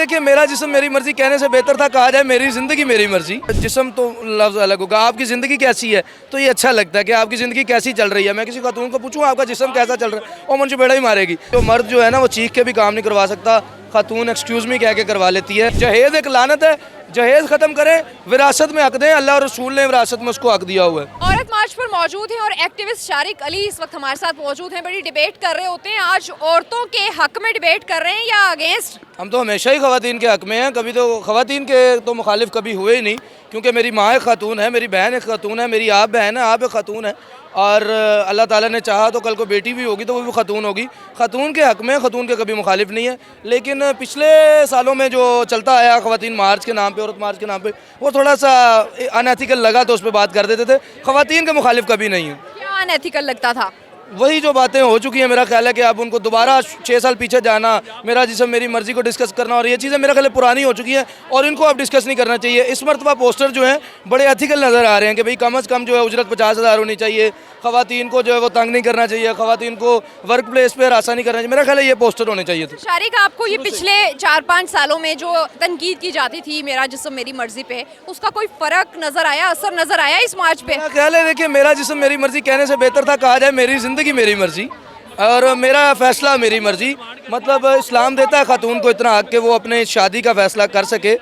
देखिए, मेरा जिस्म मेरी मर्जी कहने से बेहतर था कहा जाए मेरी ज़िंदगी मेरी मर्जी। जिस्म तो लफ्ज़ अलग होगा। आपकी ज़िंदगी कैसी है तो ये अच्छा लगता है कि आपकी ज़िंदगी कैसी चल रही है। मैं किसी खातून को पूछूँ आपका जिस्म कैसा चल रहा है, वो मुझे बेड़ा ही मारेगी। तो मर्द जो है ना वो चीख के भी काम नहीं करवा सकता, खातून एक्सक्यूज़ मी कह के करवा लेती है। जहेज़ एक लानत है, जहेज़ ख़त्म करें, विरासत में हक दें। अल्लाह और रसूल ने विरासत में उसको हक दिया हुआ है। औरत मार्च पर मौजूद हैं और एक्टिविस्ट शारिक अली इस वक्त हमारे साथ मौजूद हैं। बड़ी डिबेट कर रहे होते हैं। आज औरतों के हक में डिबेट कर रहे हैं या अगेंस्ट? हम तो हमेशा ही ख़वातीन के हक़ में हैं, कभी तो ख़वातीन के तो मुखालिफ कभी हुए ही नहीं, क्योंकि मेरी माँ एक खातून है, मेरी बहन एक खातून है, मेरी आप बहन है, आप एक खातून है, और अल्लाह ताला ने चाहा तो कल को बेटी भी होगी तो वो भी खातून होगी। खातून के हक़ में, खातून के कभी मुखालिफ नहीं है। लेकिन पिछले सालों में जो चलता आया ख़वातीन मार्च के नाम पे, औरत मार्च के नाम पे, वो थोड़ा सा अनएथिकल लगा तो उस पर बात कर देते थे। ख़वातीन के मुखालिफ कभी नहीं है। क्या अनएथिकल लगता था? वही जो बातें हो चुकी हैं, मेरा ख्याल है कि अब उनको दोबारा 6 साल पीछे जाना, मेरा जिस्म मेरी मर्जी को डिस्कस करना, और ये चीज़ें मेरा ख्याल है पुरानी हो चुकी हैं और इनको अब डिस्कस नहीं करना चाहिए। इस मरतबा पोस्टर जो हैं बड़े एथिकल नज़र आ रहे हैं कि भाई कम अज़ कम जो है उजरत 50,000 होनी चाहिए, ख़वातीन को जो है वो तंग नहीं करना चाहिए, ख़वातीन को वर्क प्लेस पर हरासा नहीं करना चाहिए। मेरा ख्याल है ये पोस्टर होने चाहिए थे। शारिक, आपको ये पिछले 4-5 सालों में जो तनकीद की जाती थी मेरा जिस्म मेरी मर्जी पे, उसका कोई फ़र्क नज़र आया, असर नज़र आया इस मार्च पे? मेरा ख्याल है देखिए, मेरा जिस्म मेरी मर्जी कहने से बेहतर था कहा जाए मेरी ज़िंदगी मेरी मर्जी और मेरा फ़ैसला मेरी मर्जी। मतलब इस्लाम देता है खातून को इतना हक़ कि वो अपने शादी का फ़ैसला कर सके।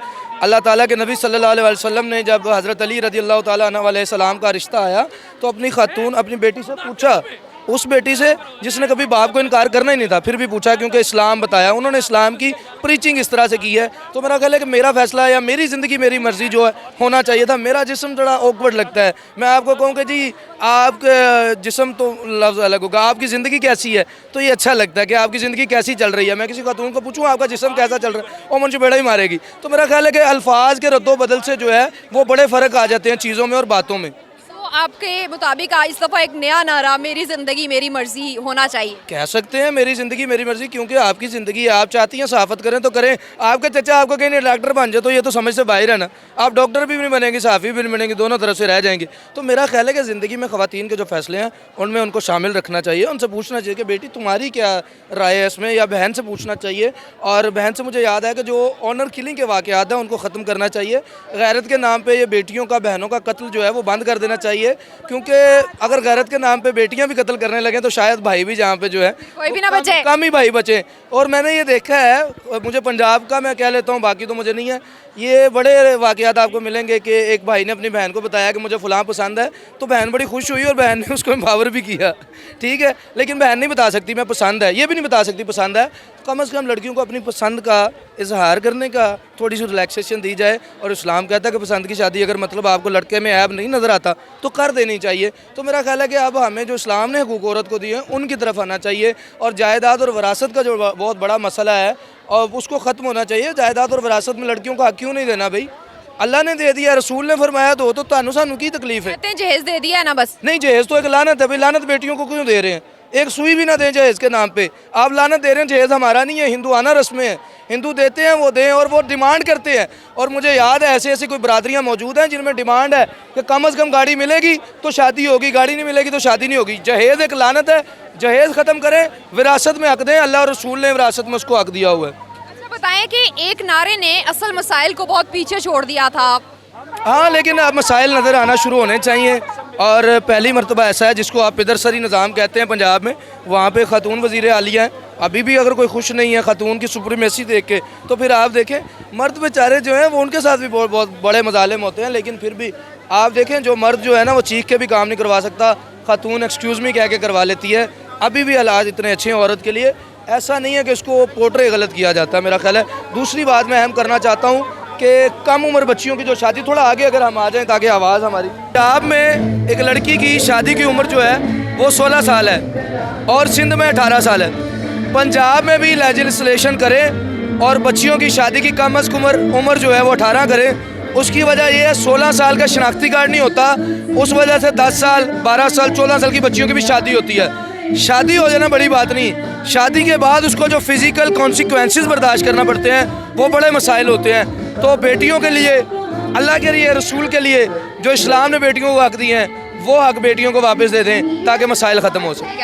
अल्लाह ताला के नबी सल्लल्लाहु अलैहि वसल्लम ने जब हज़रत अली रज़ियल्लाहु ताला अन्हु अलैहिस्सलाम का रिश्ता आया तो अपनी खातून अपनी बेटी से पूछा, उस बेटी से जिसने कभी बाप को इनकार करना ही नहीं था, फिर भी पूछा क्योंकि इस्लाम बताया, उन्होंने इस्लाम की प्रीचिंग इस तरह से की है। तो मेरा ख्याल है कि मेरा फ़ैसला या मेरी ज़िंदगी मेरी मर्ज़ी जो है होना चाहिए था। मेरा जिस्म थोड़ा ऑकवर्ड लगता है। मैं आपको कहूँ कि जी आपका जिस्म तो लफ्ज़ अलग होगा। आपकी ज़िंदगी कैसी है तो ये अच्छा लगता है कि आपकी ज़िंदगी कैसी चल रही है। मैं किसी खातून को पूछूँ आपका जिस्म कैसा चल रहा है, वो मुझे बेड़ा ही मारेगी। तो मेरा ख्याल है कि अल्फाज के रद्दो बदल से जो है वो बड़े फ़र्क आ जाते हैं चीज़ों में और बातों में। आपके मुताबिक इस दफ़ा एक नया नारा मेरी ज़िंदगी मेरी मर्जी होना चाहिए? कह सकते हैं मेरी ज़िंदगी मेरी मर्जी, क्योंकि आपकी ज़िंदगी है, आप चाहती हैं सहाफ़त करें तो करें। आपके चचा आपको कहीं डॉक्टर बन जाए तो ये तो समझ से बाहर है ना। आप डॉक्टर भी नहीं बनेंगे, सहाफ़ी भी नहीं बनेंगे, दोनों तरफ से रह जाएंगे। तो मेरा ख्याल है कि ज़िंदगी में ख़वातीन के जो फ़ैसले हैं उनमें उनको शामिल रखना चाहिए। उनसे पूछना चाहिए कि बेटी तुम्हारी क्या राय है इसमें, या बहन से पूछना चाहिए। और बहन से मुझे याद है कि जो ऑनर किलिंग के वाक़यात हैं उनको ख़त्म करना चाहिए। गैरत के नाम पर ये बेटियों का, बहनों का कत्ल जो है वो बंद कर देना चाहिए, क्योंकि अगर गैरत के नाम पे बेटियां भी कत्ल करने लगे तो शायद भाई भी जहाँ पे जो है कोई भी ना बचे, कम ही भाई बचे। और मैंने ये देखा है, मुझे पंजाब का मैं कह लेता हूँ, बाकी तो मुझे नहीं है, ये बड़े वाक़यात आपको मिलेंगे कि एक भाई ने अपनी बहन को बताया कि मुझे फ़लाँ पसंद है, तो बहन बड़ी खुश हुई और बहन ने उसको एम्पावर भी किया, ठीक है। लेकिन बहन नहीं बता सकती मैं पसंद है, ये भी नहीं बता सकती पसंद है। कम अज़ कम लड़कियों को अपनी पसंद का इजहार करने का थोड़ी सी रिलैक्सेशन दी जाए। और इस्लाम कहता है कि पसंद की शादी अगर मतलब आपको लड़के में ऐब नहीं नज़र आता तो कर देनी चाहिए। तो मेरा ख्याल है कि अब हमें जो इस्लाम ने हुकूक औरत को दिए हैं उनकी तरफ आना चाहिए। और जायदाद और विरासत का जो बहुत बड़ा मसला है और उसको ख़त्म होना चाहिए। जायदाद और विरासत में लड़कियों को हक़ क्यों नहीं देना भाई? अल्लाह ने दे दिया, रसूल ने फरमाया, तो तानू सानू की तकलीफ है? कहते हैं जहेज दे दिया है ना बस। नहीं, जहेज तो एक लानत है भाई। लानत बेटियों को क्यों दे रहे हैं? एक सुई भी ना दें जहेज के नाम पे, आप लानत दे रहे हैं। जहेज हमारा नहीं है, हिंदुआना रस्में हैं, हिंदू देते हैं वो दें, और वो डिमांड करते हैं। और मुझे याद है ऐसे ऐसी कोई बरादरियाँ मौजूद हैं जिनमें डिमांड है कि कम अज़ कम गाड़ी मिलेगी तो शादी होगी, गाड़ी नहीं मिलेगी तो शादी नहीं होगी। जहेज एक लानत है, जहेज ख़त्म करें, विरासत में हक दें। अल्लाह और रसूल ने विरासत में उसको हक दिया हुआ है। अच्छा बताएं कि एक नारे ने असल मसाइल को बहुत पीछे छोड़ दिया था। हाँ, लेकिन अब मसाइल नज़र आना शुरू होने चाहिए। और पहली मरतबा ऐसा है जिसको आप पिदरसरी निज़ाम कहते हैं पंजाब में, वहाँ पे ख़ातून वज़ीर आलिया हैं। अभी भी अगर कोई खुश नहीं है ख़ातून की सुप्रीमेसी देख के, तो फिर आप देखें मर्द बेचारे जो हैं वो उनके साथ भी बहुत बड़े मजालिम होते हैं। लेकिन फिर भी आप देखें जो मर्द जो है ना वो चीख के भी काम नहीं करवा सकता, ख़ातून एक्सक्यूज़ मी कह के करवा लेती है। अभी भी हालात इतने अच्छे हैं औरत के लिए, ऐसा नहीं है कि उसको पोर्ट्रे गलत किया जाता है, मेरा ख्याल है। दूसरी बात मैं अहम करना चाहता हूँ कि कम उम्र बच्चियों की जो शादी, थोड़ा आगे अगर हम आ जाएं ताकि आवाज़ हमारी। पंजाब में एक लड़की की शादी की उम्र जो है वो 16 साल है और सिंध में 18 साल है। पंजाब में भी लेजिस्लेशन करें और बच्चियों की शादी की कम अज़ कम उम्र जो है वो 18 करें। उसकी वजह यह है 16 साल का शनाख्ती कार्ड नहीं होता, उस वजह से 10 साल 12 साल 14 साल की बच्चियों की भी शादी होती है। शादी हो जाना बड़ी बात नहीं, शादी के बाद उसको जो फिज़िकल कॉन्सिक्वेंसेस बर्दाश्त करना पड़ते हैं वो बड़े मसाइल होते हैं। तो बेटियों के लिए, अल्लाह के लिए, रसूल के लिए जो इस्लाम ने बेटियों को हक़ दिए हैं वो हक़ बेटियों को वापस दे दें ताकि मसाइल ख़त्म हो सके।